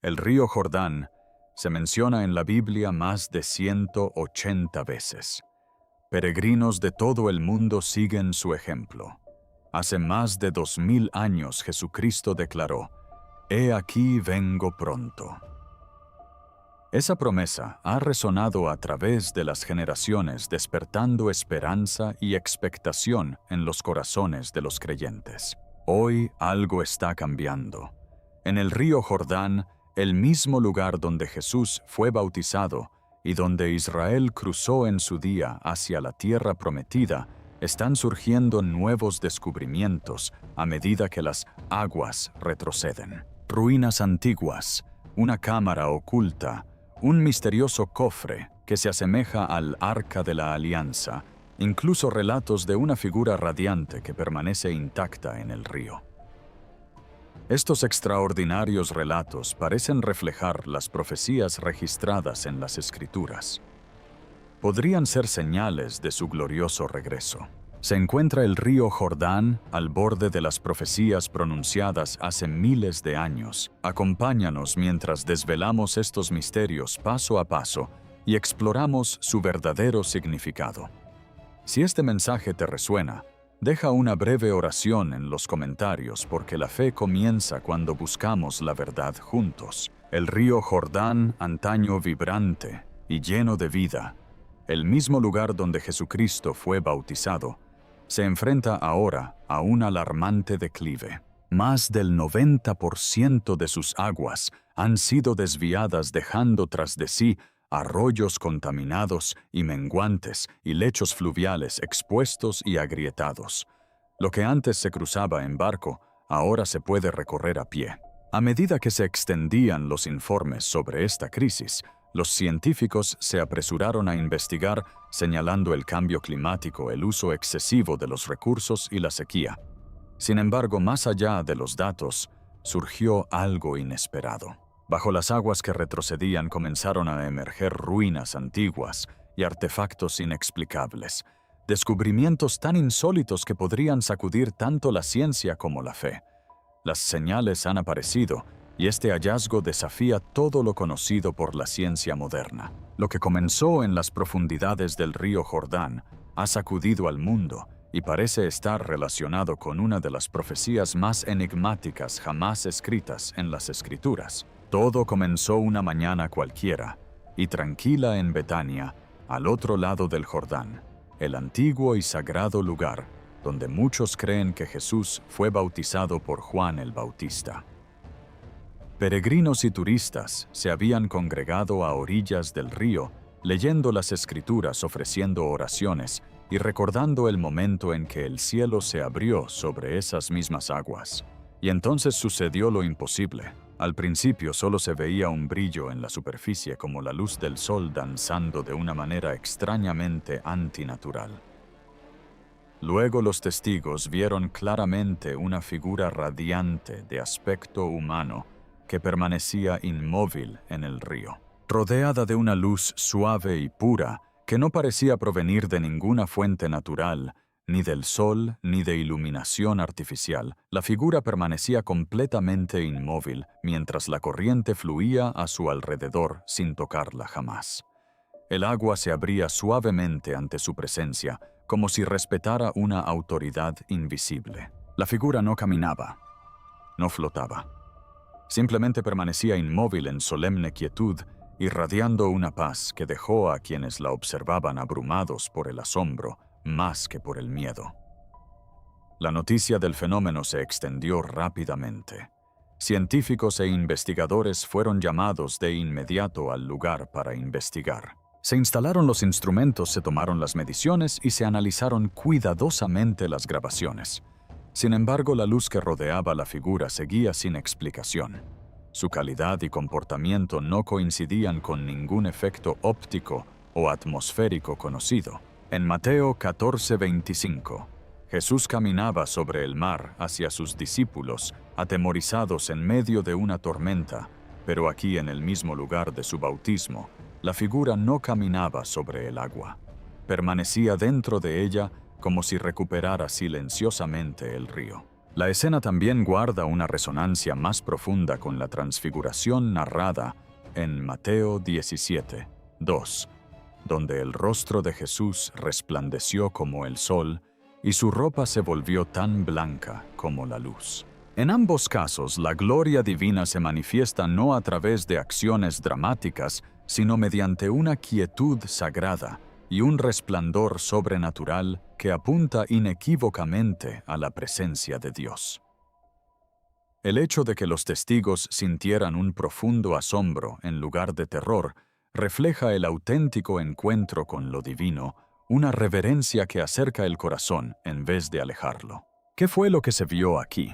El río Jordán se menciona en la Biblia más de 180 veces. Peregrinos de todo el mundo siguen su ejemplo. Hace más de 2000 años Jesucristo declaró: «He aquí vengo pronto». Esa promesa ha resonado a través de las generaciones, despertando esperanza y expectación en los corazones de los creyentes. Hoy algo está cambiando. En el río Jordán, el mismo lugar donde Jesús fue bautizado y donde Israel cruzó en su día hacia la tierra prometida, están surgiendo nuevos descubrimientos a medida que las aguas retroceden. Ruinas antiguas, una cámara oculta, un misterioso cofre que se asemeja al Arca de la Alianza, incluso relatos de una figura radiante que permanece intacta en el río. Estos extraordinarios relatos parecen reflejar las profecías registradas en las Escrituras. Podrían ser señales de su glorioso regreso. Se encuentra el río Jordán al borde de las profecías pronunciadas hace miles de años. Acompáñanos mientras desvelamos estos misterios paso a paso y exploramos su verdadero significado. Si este mensaje te resuena, deja una breve oración en los comentarios, porque la fe comienza cuando buscamos la verdad juntos. El río Jordán, antaño vibrante y lleno de vida, el mismo lugar donde Jesucristo fue bautizado, se enfrenta ahora a un alarmante declive. Más del 90% de sus aguas han sido desviadas, dejando tras de sí arroyos contaminados y menguantes y lechos fluviales expuestos y agrietados. Lo que antes se cruzaba en barco, ahora se puede recorrer a pie. A medida que se extendían los informes sobre esta crisis, los científicos se apresuraron a investigar, señalando el cambio climático, el uso excesivo de los recursos y la sequía. Sin embargo, más allá de los datos, surgió algo inesperado. Bajo las aguas que retrocedían comenzaron a emerger ruinas antiguas y artefactos inexplicables, descubrimientos tan insólitos que podrían sacudir tanto la ciencia como la fe. Las señales han aparecido, y este hallazgo desafía todo lo conocido por la ciencia moderna. Lo que comenzó en las profundidades del río Jordán ha sacudido al mundo y parece estar relacionado con una de las profecías más enigmáticas jamás escritas en las Escrituras. Todo comenzó una mañana cualquiera y tranquila en Betania, al otro lado del Jordán, el antiguo y sagrado lugar donde muchos creen que Jesús fue bautizado por Juan el Bautista. Peregrinos y turistas se habían congregado a orillas del río, leyendo las Escrituras, ofreciendo oraciones y recordando el momento en que el cielo se abrió sobre esas mismas aguas. Y entonces sucedió lo imposible. Al principio solo se veía un brillo en la superficie, como la luz del sol danzando de una manera extrañamente antinatural. Luego los testigos vieron claramente una figura radiante de aspecto humano que permanecía inmóvil en el río, rodeada de una luz suave y pura que no parecía provenir de ninguna fuente natural, ni del sol, ni de iluminación artificial. La figura permanecía completamente inmóvil mientras la corriente fluía a su alrededor sin tocarla jamás. El agua se abría suavemente ante su presencia, como si respetara una autoridad invisible. La figura no caminaba, no flotaba. Simplemente permanecía inmóvil en solemne quietud, irradiando una paz que dejó a quienes la observaban abrumados por el asombro más que por el miedo. La noticia del fenómeno se extendió rápidamente. Científicos e investigadores fueron llamados de inmediato al lugar para investigar. Se instalaron los instrumentos, se tomaron las mediciones y se analizaron cuidadosamente las grabaciones. Sin embargo, la luz que rodeaba la figura seguía sin explicación. Su calidad y comportamiento no coincidían con ningún efecto óptico o atmosférico conocido. En Mateo 14:25, Jesús caminaba sobre el mar hacia sus discípulos, atemorizados en medio de una tormenta, pero aquí, en el mismo lugar de su bautismo, la figura no caminaba sobre el agua. Permanecía dentro de ella como si recuperara silenciosamente el río. La escena también guarda una resonancia más profunda con la transfiguración narrada en Mateo 17, 2, donde el rostro de Jesús resplandeció como el sol y su ropa se volvió tan blanca como la luz. En ambos casos, la gloria divina se manifiesta no a través de acciones dramáticas, sino mediante una quietud sagrada y un resplandor sobrenatural que apunta inequívocamente a la presencia de Dios. El hecho de que los testigos sintieran un profundo asombro en lugar de terror refleja el auténtico encuentro con lo divino, una reverencia que acerca el corazón en vez de alejarlo. ¿Qué fue lo que se vio aquí?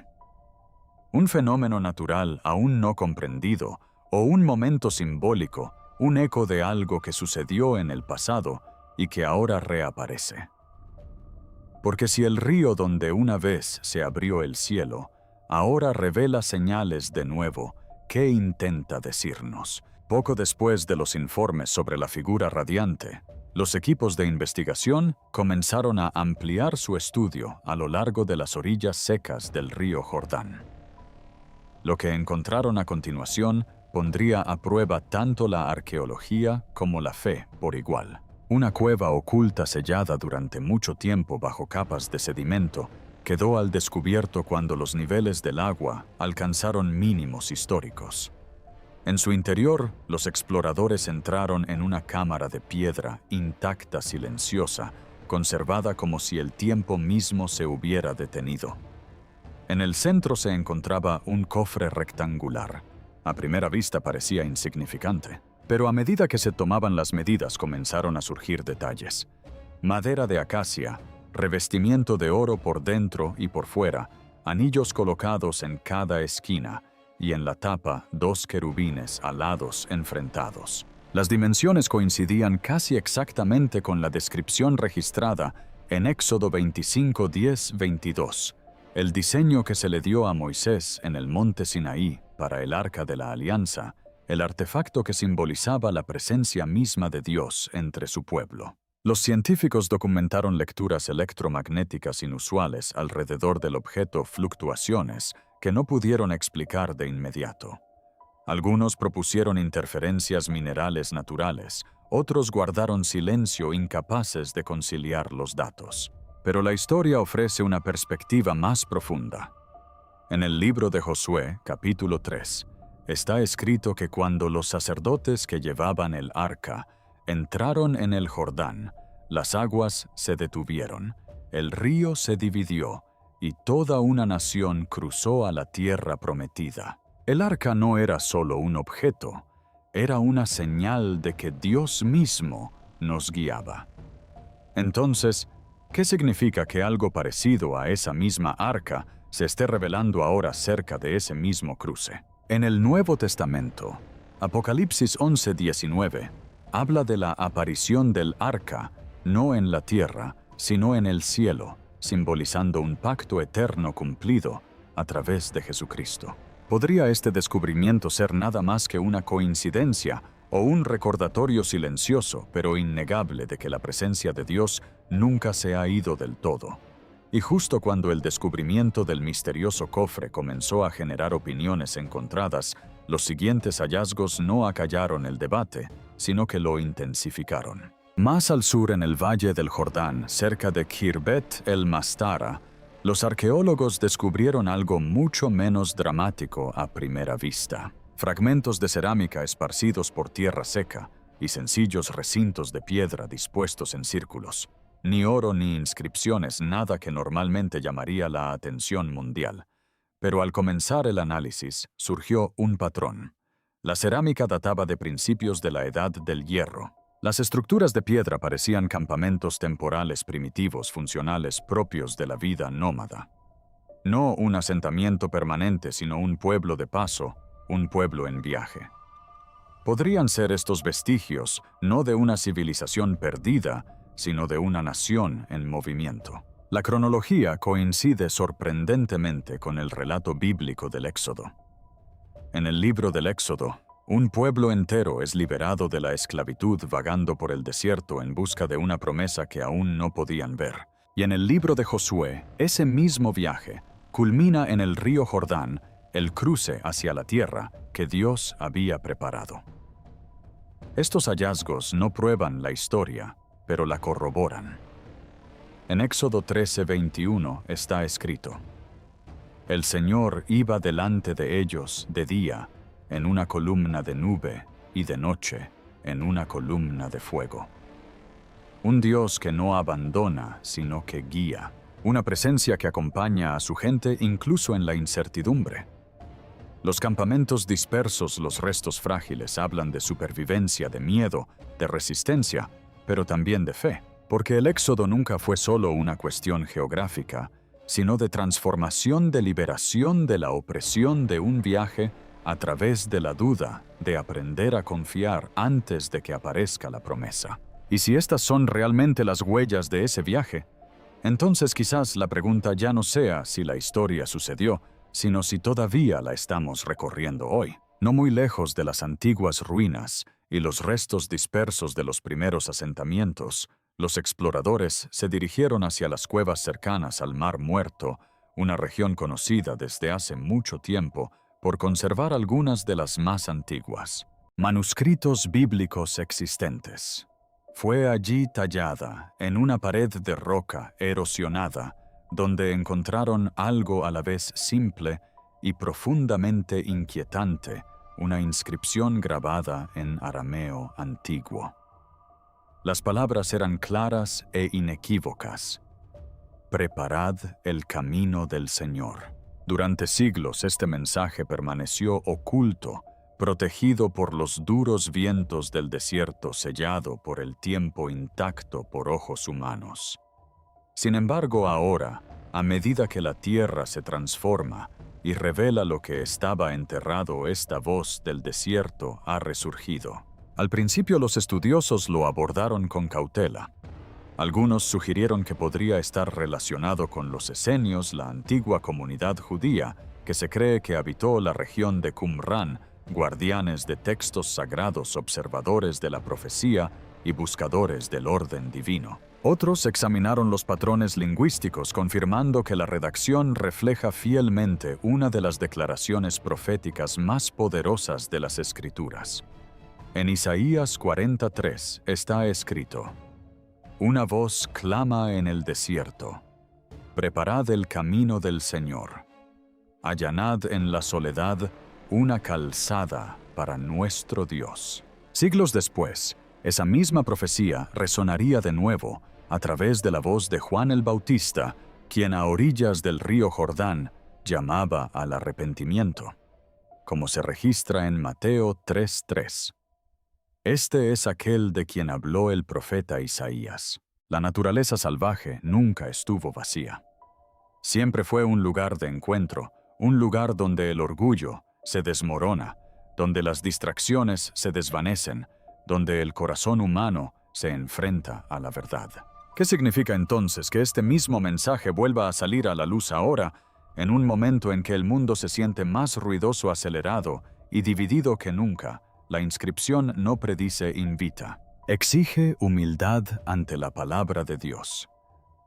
Un fenómeno natural aún no comprendido, o un momento simbólico, un eco de algo que sucedió en el pasado y que ahora reaparece. Porque si el río donde una vez se abrió el cielo, ahora revela señales de nuevo, ¿qué intenta decirnos? Poco después de los informes sobre la figura radiante, los equipos de investigación comenzaron a ampliar su estudio a lo largo de las orillas secas del río Jordán. Lo que encontraron a continuación pondría a prueba tanto la arqueología como la fe por igual. Una cueva oculta sellada durante mucho tiempo bajo capas de sedimento quedó al descubierto cuando los niveles del agua alcanzaron mínimos históricos. En su interior, los exploradores entraron en una cámara de piedra intacta, silenciosa, conservada como si el tiempo mismo se hubiera detenido. En el centro se encontraba un cofre rectangular. A primera vista parecía insignificante, pero a medida que se tomaban las medidas comenzaron a surgir detalles. Madera de acacia, revestimiento de oro por dentro y por fuera, anillos colocados en cada esquina, y en la tapa 2 querubines alados enfrentados. Las dimensiones coincidían casi exactamente con la descripción registrada en Éxodo 25, 10, 22. El diseño que se le dio a Moisés en el monte Sinaí para el Arca de la Alianza, el artefacto que simbolizaba la presencia misma de Dios entre su pueblo. Los científicos documentaron lecturas electromagnéticas inusuales alrededor del objeto, fluctuaciones que no pudieron explicar de inmediato. Algunos propusieron interferencias minerales naturales, otros guardaron silencio, incapaces de conciliar los datos. Pero la historia ofrece una perspectiva más profunda. En el libro de Josué, capítulo 3, está escrito que cuando los sacerdotes que llevaban el arca entraron en el Jordán, las aguas se detuvieron, el río se dividió y toda una nación cruzó a la tierra prometida. El arca no era solo un objeto, era una señal de que Dios mismo nos guiaba. Entonces, ¿qué significa que algo parecido a esa misma arca se esté revelando ahora cerca de ese mismo cruce? En el Nuevo Testamento, Apocalipsis 11:19, habla de la aparición del arca, no en la tierra, sino en el cielo, simbolizando un pacto eterno cumplido a través de Jesucristo. ¿Podría este descubrimiento ser nada más que una coincidencia o un recordatorio silencioso pero innegable de que la presencia de Dios nunca se ha ido del todo? Y justo cuando el descubrimiento del misterioso cofre comenzó a generar opiniones encontradas, los siguientes hallazgos no acallaron el debate, sino que lo intensificaron. Más al sur en el Valle del Jordán, cerca de Khirbet el Mastara, los arqueólogos descubrieron algo mucho menos dramático a primera vista. Fragmentos de cerámica esparcidos por tierra seca y sencillos recintos de piedra dispuestos en círculos. Ni oro ni inscripciones, nada que normalmente llamaría la atención mundial. Pero al comenzar el análisis, surgió un patrón. La cerámica databa de principios de la Edad del Hierro. Las estructuras de piedra parecían campamentos temporales primitivos funcionales propios de la vida nómada. No un asentamiento permanente, sino un pueblo de paso, un pueblo en viaje. Podrían ser estos vestigios no de una civilización perdida, sino de una nación en movimiento. La cronología coincide sorprendentemente con el relato bíblico del Éxodo. En el libro del Éxodo, un pueblo entero es liberado de la esclavitud vagando por el desierto en busca de una promesa que aún no podían ver. Y en el libro de Josué, ese mismo viaje, culmina en el río Jordán, el cruce hacia la tierra que Dios había preparado. Estos hallazgos no prueban la historia, pero la corroboran. En Éxodo 13:21 está escrito: El Señor iba delante de ellos de día en una columna de nube y de noche en una columna de fuego. Un Dios que no abandona, sino que guía. Una presencia que acompaña a su gente incluso en la incertidumbre. Los campamentos dispersos, los restos frágiles, hablan de supervivencia, de miedo, de resistencia, pero también de fe. Porque el éxodo nunca fue solo una cuestión geográfica, sino de transformación, de liberación de la opresión, de un viaje a través de la duda, de aprender a confiar antes de que aparezca la promesa. Y si estas son realmente las huellas de ese viaje, entonces quizás la pregunta ya no sea si la historia sucedió, sino si todavía la estamos recorriendo hoy. No muy lejos de las antiguas ruinas y los restos dispersos de los primeros asentamientos, los exploradores se dirigieron hacia las cuevas cercanas al Mar Muerto, una región conocida desde hace mucho tiempo por conservar algunas de las más antiguas manuscritos bíblicos existentes. Fue allí tallada, en una pared de roca erosionada, donde encontraron algo a la vez simple y profundamente inquietante, una inscripción grabada en arameo antiguo. Las palabras eran claras e inequívocas. Preparad el camino del Señor. Durante siglos este mensaje permaneció oculto, protegido por los duros vientos del desierto, sellado por el tiempo intacto por ojos humanos. Sin embargo, ahora, a medida que la tierra se transforma y revela lo que estaba enterrado, esta voz del desierto ha resurgido. Al principio los estudiosos lo abordaron con cautela. Algunos sugirieron que podría estar relacionado con los esenios, la antigua comunidad judía, que se cree que habitó la región de Qumrán, guardianes de textos sagrados, observadores de la profecía y buscadores del orden divino. Otros examinaron los patrones lingüísticos, confirmando que la redacción refleja fielmente una de las declaraciones proféticas más poderosas de las Escrituras. En Isaías 43 está escrito: Una voz clama en el desierto: Preparad el camino del Señor. Allanad en la soledad una calzada para nuestro Dios. Siglos después, esa misma profecía resonaría de nuevo a través de la voz de Juan el Bautista, quien a orillas del río Jordán llamaba al arrepentimiento, como se registra en Mateo 3:3. Este es aquel de quien habló el profeta Isaías. La naturaleza salvaje nunca estuvo vacía. Siempre fue un lugar de encuentro, un lugar donde el orgullo se desmorona, donde las distracciones se desvanecen, donde el corazón humano se enfrenta a la verdad. ¿Qué significa entonces que este mismo mensaje vuelva a salir a la luz ahora, en un momento en que el mundo se siente más ruidoso, acelerado y dividido que nunca? La inscripción no predice, invita. Exige humildad ante la palabra de Dios.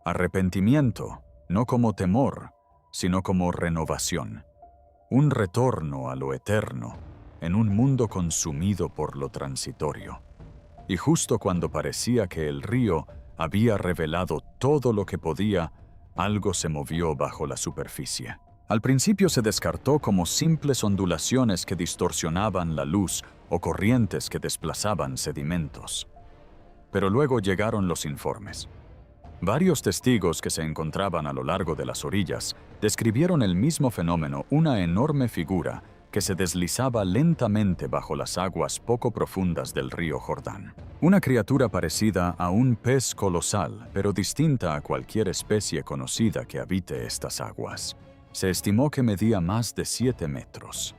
Arrepentimiento, no como temor, sino como renovación. Un retorno a lo eterno, en un mundo consumido por lo transitorio. Y justo cuando parecía que el río había revelado todo lo que podía, algo se movió bajo la superficie. Al principio se descartó como simples ondulaciones que distorsionaban la luz o corrientes que desplazaban sedimentos. Pero luego llegaron los informes. Varios testigos que se encontraban a lo largo de las orillas describieron el mismo fenómeno, una enorme figura que se deslizaba lentamente bajo las aguas poco profundas del río Jordán. Una criatura parecida a un pez colosal, pero distinta a cualquier especie conocida que habite estas aguas. Se estimó que medía más de 7 metros.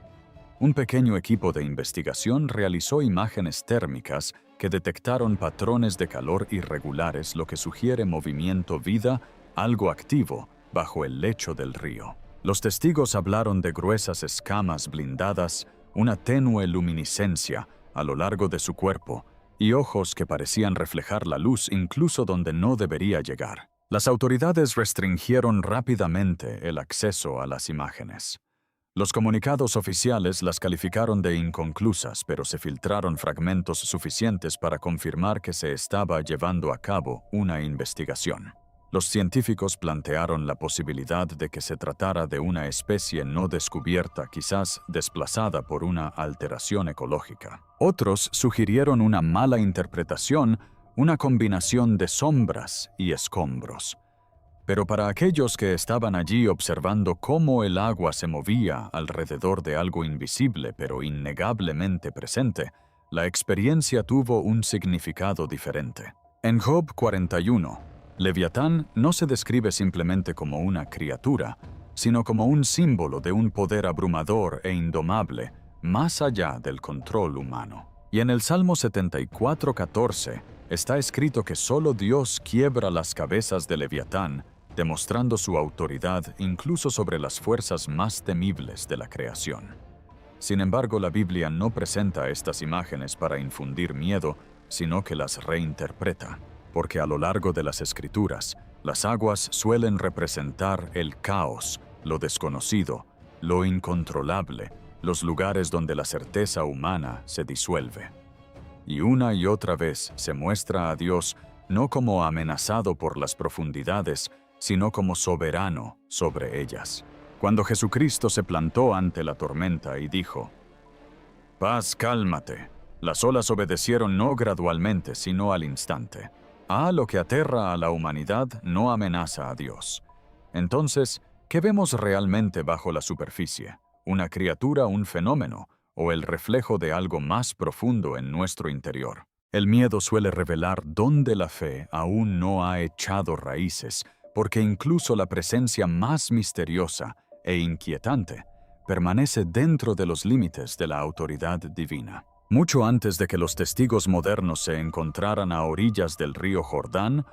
Un pequeño equipo de investigación realizó imágenes térmicas que detectaron patrones de calor irregulares, lo que sugiere movimiento, vida, algo activo, bajo el lecho del río. Los testigos hablaron de gruesas escamas blindadas, una tenue luminiscencia a lo largo de su cuerpo y ojos que parecían reflejar la luz incluso donde no debería llegar. Las autoridades restringieron rápidamente el acceso a las imágenes. Los comunicados oficiales las calificaron de inconclusas, pero se filtraron fragmentos suficientes para confirmar que se estaba llevando a cabo una investigación. Los científicos plantearon la posibilidad de que se tratara de una especie no descubierta, quizás desplazada por una alteración ecológica. Otros sugirieron una mala interpretación, una combinación de sombras y escombros. Pero para aquellos que estaban allí observando cómo el agua se movía alrededor de algo invisible pero innegablemente presente, la experiencia tuvo un significado diferente. En Job 41, Leviatán no se describe simplemente como una criatura, sino como un símbolo de un poder abrumador e indomable, más allá del control humano. Y en el Salmo 74:14 está escrito que solo Dios quiebra las cabezas de Leviatán, demostrando su autoridad incluso sobre las fuerzas más temibles de la creación. Sin embargo, la Biblia no presenta estas imágenes para infundir miedo, sino que las reinterpreta, porque a lo largo de las Escrituras, las aguas suelen representar el caos, lo desconocido, lo incontrolable, los lugares donde la certeza humana se disuelve. Y una y otra vez se muestra a Dios no como amenazado por las profundidades, sino como soberano sobre ellas. Cuando Jesucristo se plantó ante la tormenta y dijo: «Paz, cálmate», las olas obedecieron no gradualmente, sino al instante. Lo que aterra a la humanidad no amenaza a Dios. Entonces, ¿qué vemos realmente bajo la superficie? ¿Una criatura, un fenómeno, o el reflejo de algo más profundo en nuestro interior? El miedo suele revelar dónde la fe aún no ha echado raíces, porque incluso la presencia más misteriosa e inquietante permanece dentro de los límites de la autoridad divina. Mucho antes de que los testigos modernos se encontraran a orillas del río Jordán,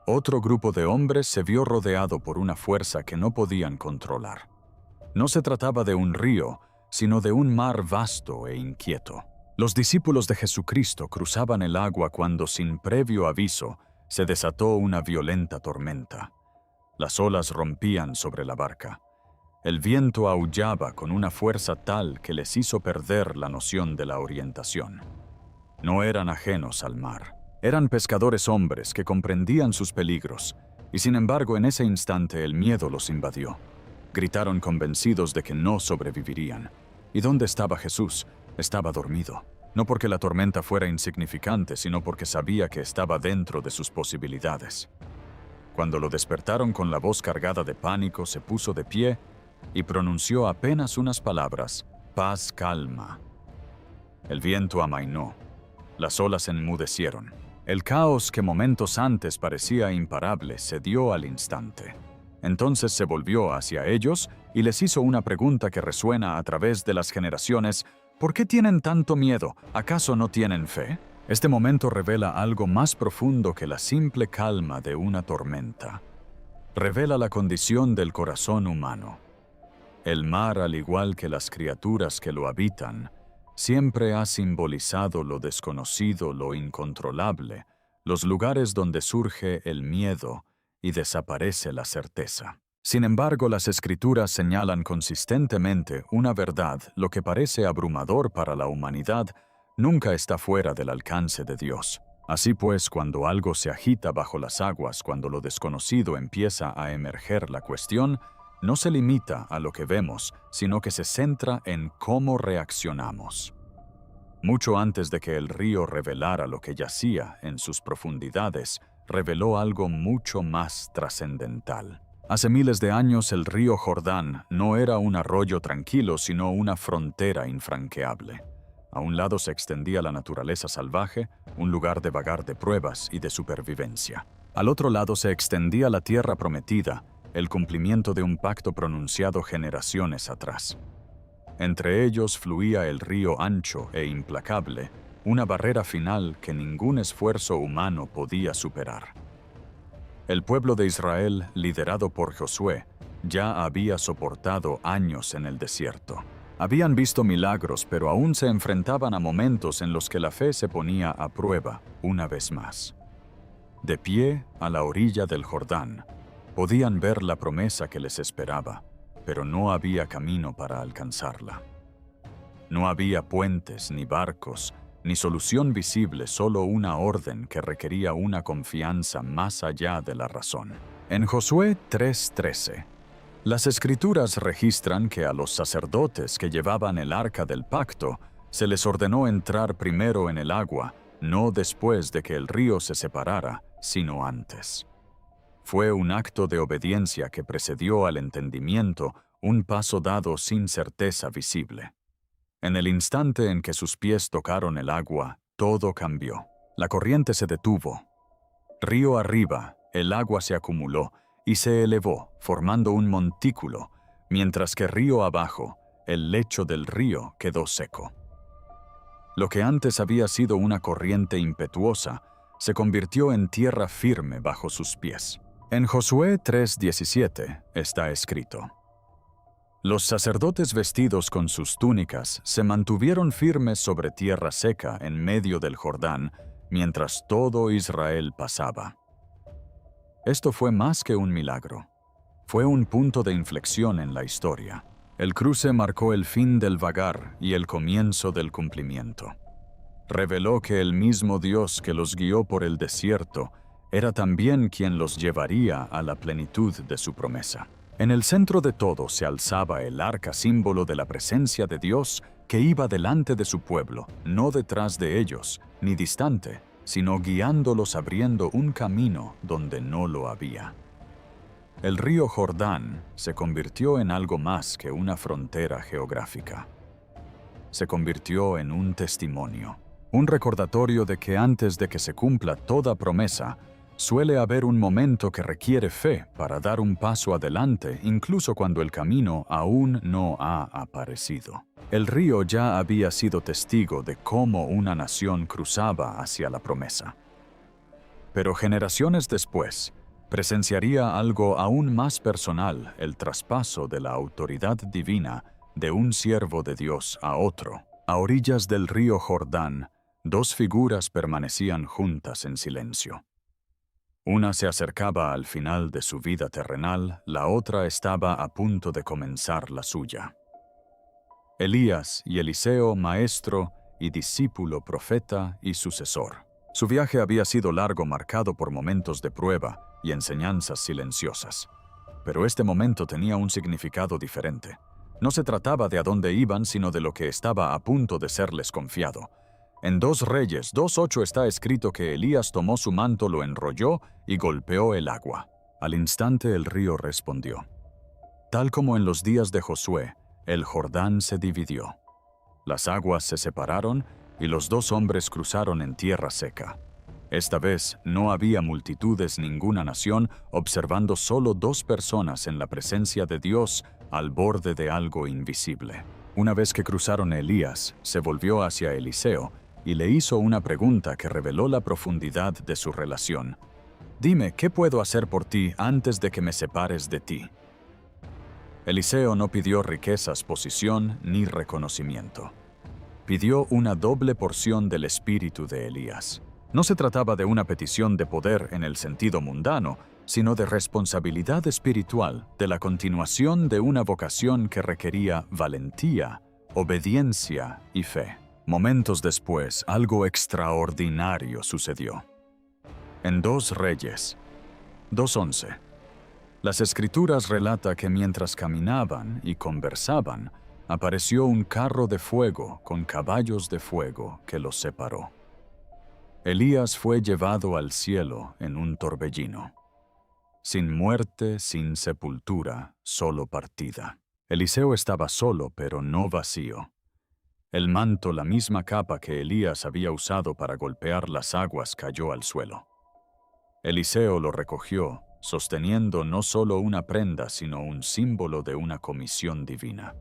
otro grupo de hombres se vio rodeado por una fuerza que no podían controlar. No se trataba de un río, sino de un mar vasto e inquieto. Los discípulos de Jesucristo cruzaban el agua cuando, sin previo aviso, se desató una violenta tormenta. Las olas rompían sobre la barca. El viento aullaba con una fuerza tal que les hizo perder la noción de la orientación. No eran ajenos al mar. Eran pescadores hombres que comprendían sus peligros, y sin embargo en ese instante el miedo los invadió. Gritaron convencidos de que no sobrevivirían. ¿Y dónde estaba Jesús? Estaba dormido. No porque la tormenta fuera insignificante, sino porque sabía que estaba dentro de sus posibilidades. Cuando lo despertaron con la voz cargada de pánico, se puso de pie y pronunció apenas unas palabras: «Paz, calma». El viento amainó. Las olas enmudecieron. El caos que momentos antes parecía imparable cedió al instante. Entonces se volvió hacia ellos y les hizo una pregunta que resuena a través de las generaciones: ¿por qué tienen tanto miedo? ¿Acaso no tienen fe? Este momento revela algo más profundo que la simple calma de una tormenta. Revela la condición del corazón humano. El mar, al igual que las criaturas que lo habitan, siempre ha simbolizado lo desconocido, lo incontrolable, los lugares donde surge el miedo y desaparece la certeza. Sin embargo, las Escrituras señalan consistentemente una verdad: lo que parece abrumador para la humanidad nunca está fuera del alcance de Dios. Así pues, cuando algo se agita bajo las aguas, cuando lo desconocido empieza a emerger, la cuestión no se limita a lo que vemos, sino que se centra en cómo reaccionamos. Mucho antes de que el río revelara lo que yacía en sus profundidades, reveló algo mucho más trascendental. Hace miles de años el río Jordán no era un arroyo tranquilo, sino una frontera infranqueable. A un lado se extendía la naturaleza salvaje, un lugar de vagar de pruebas y de supervivencia. Al otro lado se extendía la tierra prometida, el cumplimiento de un pacto pronunciado generaciones atrás. Entre ellos fluía el río ancho e implacable, una barrera final que ningún esfuerzo humano podía superar. El pueblo de Israel, liderado por Josué, ya había soportado años en el desierto. Habían visto milagros, pero aún se enfrentaban a momentos en los que la fe se ponía a prueba una vez más. De pie a la orilla del Jordán, podían ver la promesa que les esperaba, pero no había camino para alcanzarla. No había puentes ni barcos, ni solución visible, solo una orden que requería una confianza más allá de la razón. En Josué 3:13, las Escrituras registran que a los sacerdotes que llevaban el arca del pacto se les ordenó entrar primero en el agua, no después de que el río se separara, sino antes. Fue un acto de obediencia que precedió al entendimiento, un paso dado sin certeza visible. En el instante en que sus pies tocaron el agua, todo cambió. La corriente se detuvo. Río arriba, el agua se acumuló y se elevó, formando un montículo, mientras que río abajo, el lecho del río quedó seco. Lo que antes había sido una corriente impetuosa, se convirtió en tierra firme bajo sus pies. En Josué 3:17 está escrito: los sacerdotes vestidos con sus túnicas se mantuvieron firmes sobre tierra seca en medio del Jordán, mientras todo Israel pasaba. Esto fue más que un milagro. Fue un punto de inflexión en la historia. El cruce marcó el fin del vagar y el comienzo del cumplimiento. Reveló que el mismo Dios que los guió por el desierto era también quien los llevaría a la plenitud de su promesa. En el centro de todo se alzaba el arca, símbolo de la presencia de Dios que iba delante de su pueblo, no detrás de ellos, ni distante, sino guiándolos, abriendo un camino donde no lo había. El río Jordán se convirtió en algo más que una frontera geográfica. Se convirtió en un testimonio, un recordatorio de que antes de que se cumpla toda promesa, suele haber un momento que requiere fe para dar un paso adelante, incluso cuando el camino aún no ha aparecido. El río ya había sido testigo de cómo una nación cruzaba hacia la promesa. Pero generaciones después, presenciaría algo aún más personal: el traspaso de la autoridad divina de un siervo de Dios a otro. A orillas del río Jordán, dos figuras permanecían juntas en silencio. Una se acercaba al final de su vida terrenal, la otra estaba a punto de comenzar la suya. Elías y Eliseo, maestro y discípulo, profeta y sucesor. Su viaje había sido largo, marcado por momentos de prueba y enseñanzas silenciosas. Pero este momento tenía un significado diferente. No se trataba de a dónde iban, sino de lo que estaba a punto de serles confiado. En 2 Reyes 2:8 está escrito que Elías tomó su manto, lo enrolló y golpeó el agua. Al instante el río respondió. Tal como en los días de Josué, el Jordán se dividió. Las aguas se separaron y los 2 hombres cruzaron en tierra seca. Esta vez no había multitudes, ninguna nación, observando solo 2 personas en la presencia de Dios al borde de algo invisible. Una vez que cruzaron, Elías se volvió hacia Eliseo y le hizo una pregunta que reveló la profundidad de su relación. «Dime, ¿qué puedo hacer por ti antes de que me separes de ti?» Eliseo no pidió riquezas, posición ni reconocimiento. Pidió una doble porción del espíritu de Elías. No se trataba de una petición de poder en el sentido mundano, sino de responsabilidad espiritual, de la continuación de una vocación que requería valentía, obediencia y fe. Momentos después, algo extraordinario sucedió. En 2 Reyes 2:11, las Escrituras relata que mientras caminaban y conversaban, apareció un carro de fuego con caballos de fuego que los separó. Elías fue llevado al cielo en un torbellino. Sin muerte, sin sepultura, solo partida. Eliseo estaba solo, pero no vacío. El manto, la misma capa que Elías había usado para golpear las aguas, cayó al suelo. Eliseo lo recogió, sosteniendo no solo una prenda, sino un símbolo de una comisión divina.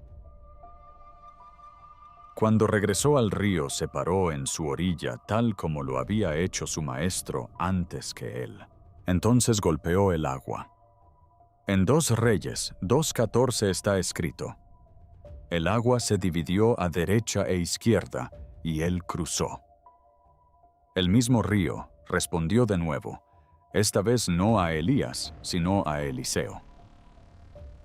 Cuando regresó al río, se paró en su orilla, tal como lo había hecho su maestro antes que él. Entonces golpeó el agua. En 2 Reyes 2:14 está escrito: el agua se dividió a derecha e izquierda, y él cruzó. El mismo río respondió de nuevo: esta vez no a Elías, sino a Eliseo.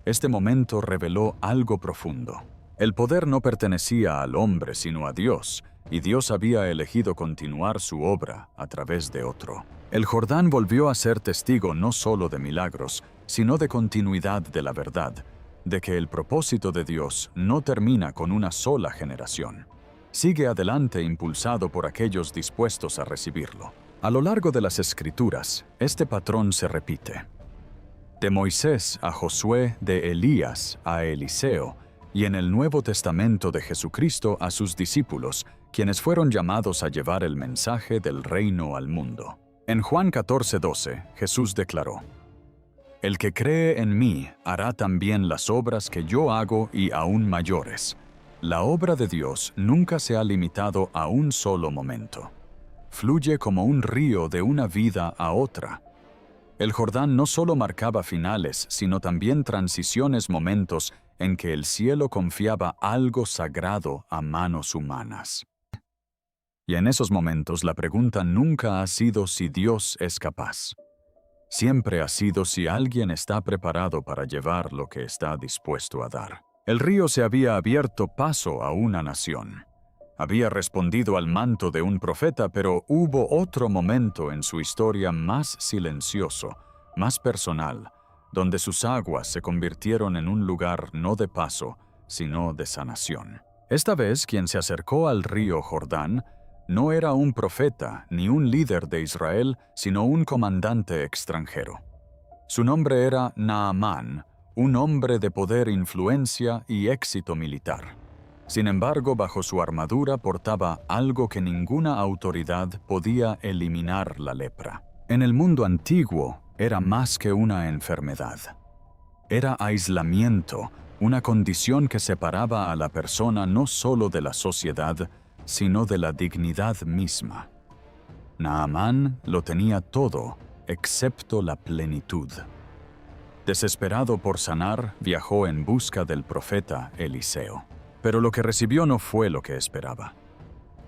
Este momento reveló algo profundo. El poder no pertenecía al hombre, sino a Dios, y Dios había elegido continuar su obra a través de otro. El Jordán volvió a ser testigo no solo de milagros, sino de continuidad de la verdad, de que el propósito de Dios no termina con una sola generación. Sigue adelante impulsado por aquellos dispuestos a recibirlo. A lo largo de las Escrituras, este patrón se repite. De Moisés a Josué, de Elías a Eliseo, y en el Nuevo Testamento de Jesucristo a sus discípulos, quienes fueron llamados a llevar el mensaje del reino al mundo. En Juan 14:12, Jesús declaró: El que cree en mí hará también las obras que yo hago y aún mayores. La obra de Dios nunca se ha limitado a un solo momento. Fluye como un río de una vida a otra. El Jordán no solo marcaba finales, sino también transiciones, momentos en que el cielo confiaba algo sagrado a manos humanas. Y en esos momentos la pregunta nunca ha sido si Dios es capaz. Siempre ha sido si alguien está preparado para llevar lo que está dispuesto a dar. El río se había abierto paso a una nación. Había respondido al manto de un profeta, pero hubo otro momento en su historia más silencioso, más personal, donde sus aguas se convirtieron en un lugar no de paso, sino de sanación. Esta vez, quien se acercó al río Jordán no era un profeta ni un líder de Israel, sino un comandante extranjero. Su nombre era Naamán, un hombre de poder, influencia y éxito militar. Sin embargo, bajo su armadura portaba algo que ninguna autoridad podía eliminar: la lepra. En el mundo antiguo, era más que una enfermedad. Era aislamiento, una condición que separaba a la persona no solo de la sociedad, sino de la dignidad misma. Naamán lo tenía todo, excepto la plenitud. Desesperado por sanar, viajó en busca del profeta Eliseo. Pero lo que recibió no fue lo que esperaba.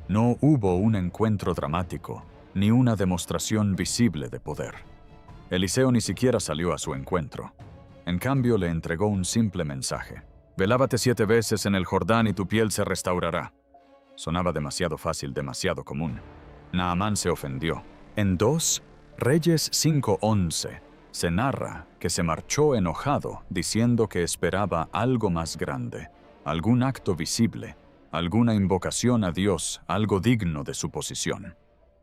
No hubo un encuentro dramático, ni una demostración visible de poder. Eliseo ni siquiera salió a su encuentro. En cambio, le entregó un simple mensaje: «Ve, lávate 7 veces en el Jordán y tu piel se restaurará». Sonaba demasiado fácil, demasiado común. Naamán se ofendió. En 2 Reyes 5:11 se narra que se marchó enojado, diciendo que esperaba algo más grande, algún acto visible, alguna invocación a Dios, algo digno de su posición.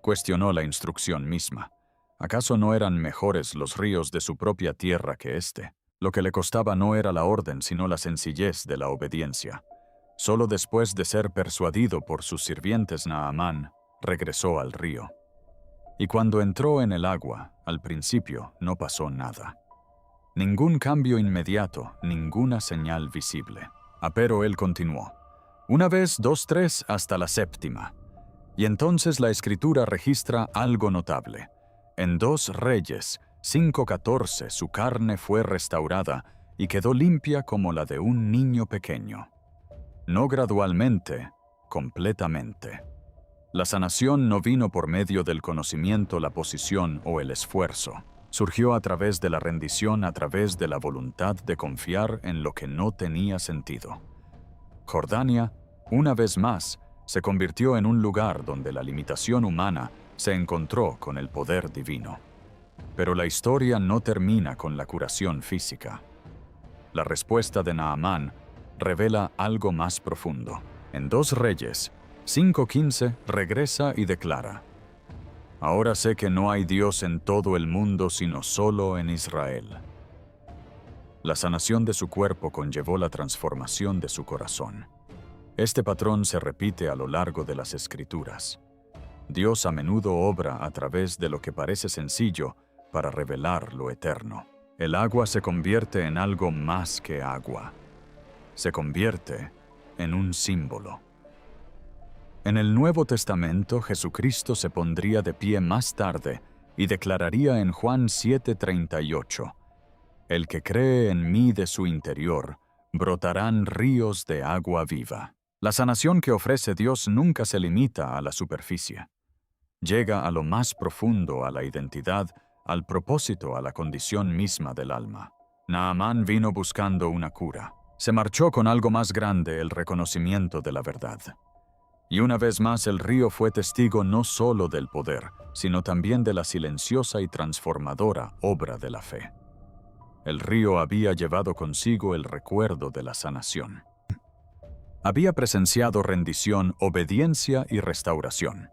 Cuestionó la instrucción misma. ¿Acaso no eran mejores los ríos de su propia tierra que éste? Lo que le costaba no era la orden, sino la sencillez de la obediencia. Solo después de ser persuadido por sus sirvientes, Naamán regresó al río. Y cuando entró en el agua, al principio no pasó nada. Ningún cambio inmediato, ninguna señal visible. Pero él continuó. 1 vez, 2, 3, hasta la 7ª. Y entonces la Escritura registra algo notable. En 2 Reyes 5:14 su carne fue restaurada y quedó limpia como la de un niño pequeño. No gradualmente, completamente. La sanación no vino por medio del conocimiento, la posición o el esfuerzo. Surgió a través de la rendición, a través de la voluntad de confiar en lo que no tenía sentido. Jordania, una vez más, se convirtió en un lugar donde la limitación humana se encontró con el poder divino. Pero la historia no termina con la curación física. La respuesta de Naamán revela algo más profundo. En 2 Reyes 5:15 regresa y declara: «Ahora sé que no hay Dios en todo el mundo sino solo en Israel». La sanación de su cuerpo conllevó la transformación de su corazón. Este patrón se repite a lo largo de las Escrituras. Dios a menudo obra a través de lo que parece sencillo para revelar lo eterno. El agua se convierte en algo más que agua. Se convierte en un símbolo. En el Nuevo Testamento, Jesucristo se pondría de pie más tarde y declararía en Juan 7:38: «El que cree en mí, de su interior brotarán ríos de agua viva». La sanación que ofrece Dios nunca se limita a la superficie. Llega a lo más profundo, a la identidad, al propósito, a la condición misma del alma. Naamán vino buscando una cura. Se marchó con algo más grande, el reconocimiento de la verdad. Y una vez más el río fue testigo no solo del poder, sino también de la silenciosa y transformadora obra de la fe. El río había llevado consigo el recuerdo de la sanación. Había presenciado rendición, obediencia y restauración.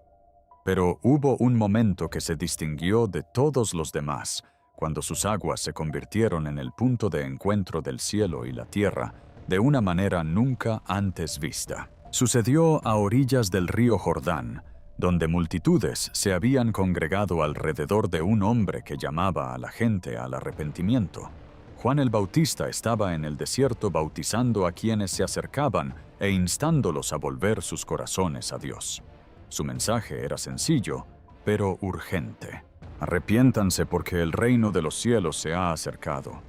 Pero hubo un momento que se distinguió de todos los demás, cuando sus aguas se convirtieron en el punto de encuentro del cielo y la tierra de una manera nunca antes vista. Sucedió a orillas del río Jordán, donde multitudes se habían congregado alrededor de un hombre que llamaba a la gente al arrepentimiento. Juan el Bautista estaba en el desierto bautizando a quienes se acercaban e instándolos a volver sus corazones a Dios. Su mensaje era sencillo, pero urgente. Arrepiéntanse porque el reino de los cielos se ha acercado.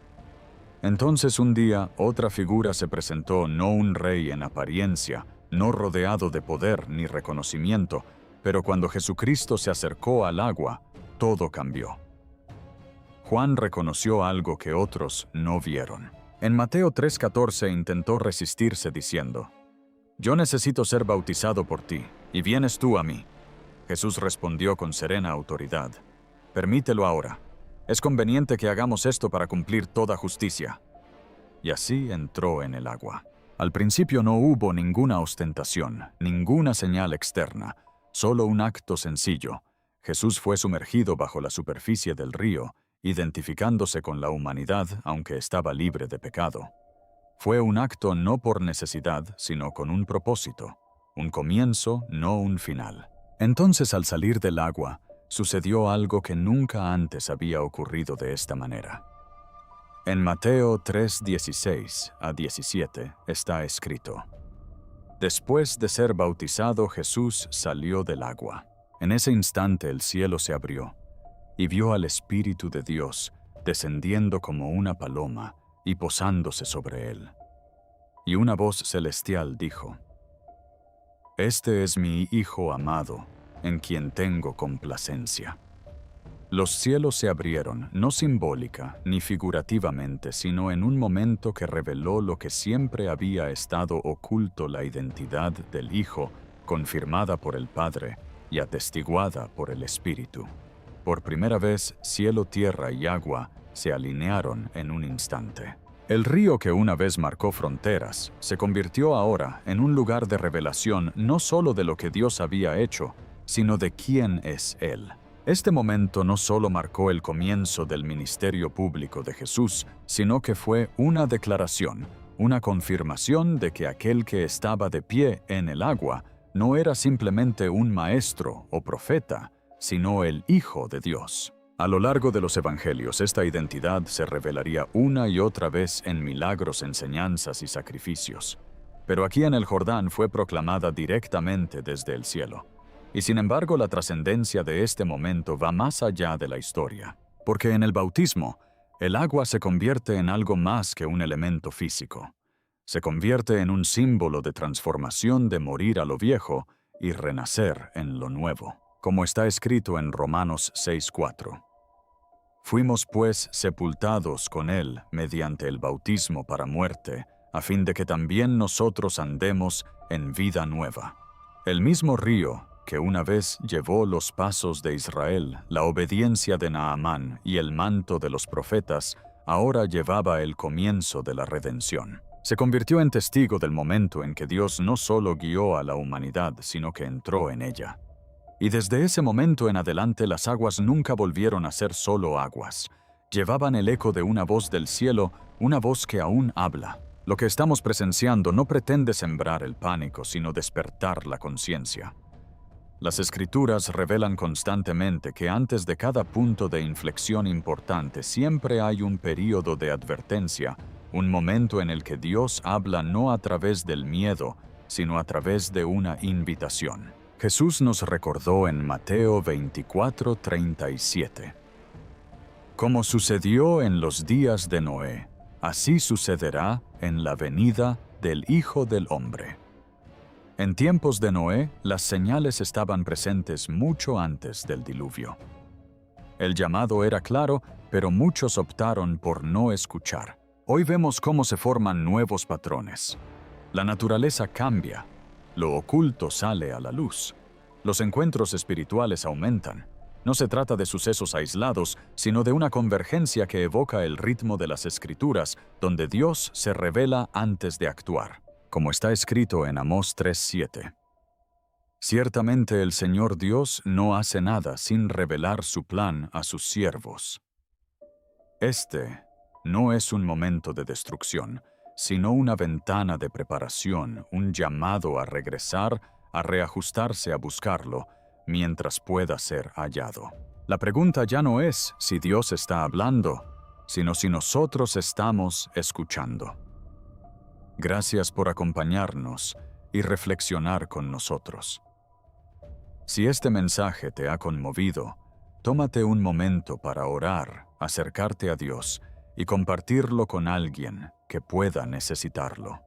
Entonces un día otra figura se presentó, no un rey en apariencia, no rodeado de poder ni reconocimiento, pero cuando Jesucristo se acercó al agua, todo cambió. Juan reconoció algo que otros no vieron. En Mateo 3:14 intentó resistirse diciendo: «Yo necesito ser bautizado por ti, y vienes tú a mí». Jesús respondió con serena autoridad: «Permítelo ahora. Es conveniente que hagamos esto para cumplir toda justicia». Y así entró en el agua. Al principio no hubo ninguna ostentación, ninguna señal externa, solo un acto sencillo. Jesús fue sumergido bajo la superficie del río, identificándose con la humanidad aunque estaba libre de pecado. Fue un acto no por necesidad, sino con un propósito, un comienzo, no un final. Entonces, al salir del agua, sucedió algo que nunca antes había ocurrido de esta manera. En Mateo 3:16 a 17 está escrito: «Después de ser bautizado, Jesús salió del agua. En ese instante el cielo se abrió, y vio al Espíritu de Dios descendiendo como una paloma y posándose sobre él. Y una voz celestial dijo: «Este es mi Hijo amado, en quien tengo complacencia». Los cielos se abrieron, no simbólica ni figurativamente, sino en un momento que reveló lo que siempre había estado oculto: la identidad del Hijo, confirmada por el Padre y atestiguada por el Espíritu. Por primera vez, cielo, tierra y agua se alinearon en un instante. El río que una vez marcó fronteras se convirtió ahora en un lugar de revelación no solo de lo que Dios había hecho, sino de quién es Él. Este momento no solo marcó el comienzo del ministerio público de Jesús, sino que fue una declaración, una confirmación de que aquel que estaba de pie en el agua no era simplemente un maestro o profeta, sino el Hijo de Dios. A lo largo de los evangelios, esta identidad se revelaría una y otra vez en milagros, enseñanzas y sacrificios. Pero aquí en el Jordán fue proclamada directamente desde el cielo. Y sin embargo, la trascendencia de este momento va más allá de la historia, porque en el bautismo, el agua se convierte en algo más que un elemento físico. Se convierte en un símbolo de transformación, de morir a lo viejo y renacer en lo nuevo, como está escrito en Romanos 6:4. Fuimos pues sepultados con Él mediante el bautismo para muerte, a fin de que también nosotros andemos en vida nueva. El mismo río que una vez llevó los pasos de Israel, la obediencia de Naamán y el manto de los profetas, ahora llevaba el comienzo de la redención. Se convirtió en testigo del momento en que Dios no solo guió a la humanidad, sino que entró en ella. Y desde ese momento en adelante las aguas nunca volvieron a ser solo aguas. Llevaban el eco de una voz del cielo, una voz que aún habla. Lo que estamos presenciando no pretende sembrar el pánico, sino despertar la conciencia. Las Escrituras revelan constantemente que antes de cada punto de inflexión importante siempre hay un período de advertencia, un momento en el que Dios habla no a través del miedo, sino a través de una invitación. Jesús nos recordó en Mateo 24:37: «Como sucedió en los días de Noé, así sucederá en la venida del Hijo del Hombre». En tiempos de Noé, las señales estaban presentes mucho antes del diluvio. El llamado era claro, pero muchos optaron por no escuchar. Hoy vemos cómo se forman nuevos patrones. La naturaleza cambia, lo oculto sale a la luz. Los encuentros espirituales aumentan. No se trata de sucesos aislados, sino de una convergencia que evoca el ritmo de las Escrituras, donde Dios se revela antes de actuar, como está escrito en Amós 3:7. Ciertamente el Señor Dios no hace nada sin revelar su plan a sus siervos. Este no es un momento de destrucción, sino una ventana de preparación, un llamado a regresar, a reajustarse a buscarlo, mientras pueda ser hallado. La pregunta ya no es si Dios está hablando, sino si nosotros estamos escuchando. Gracias por acompañarnos y reflexionar con nosotros. Si este mensaje te ha conmovido, tómate un momento para orar, acercarte a Dios y compartirlo con alguien que pueda necesitarlo.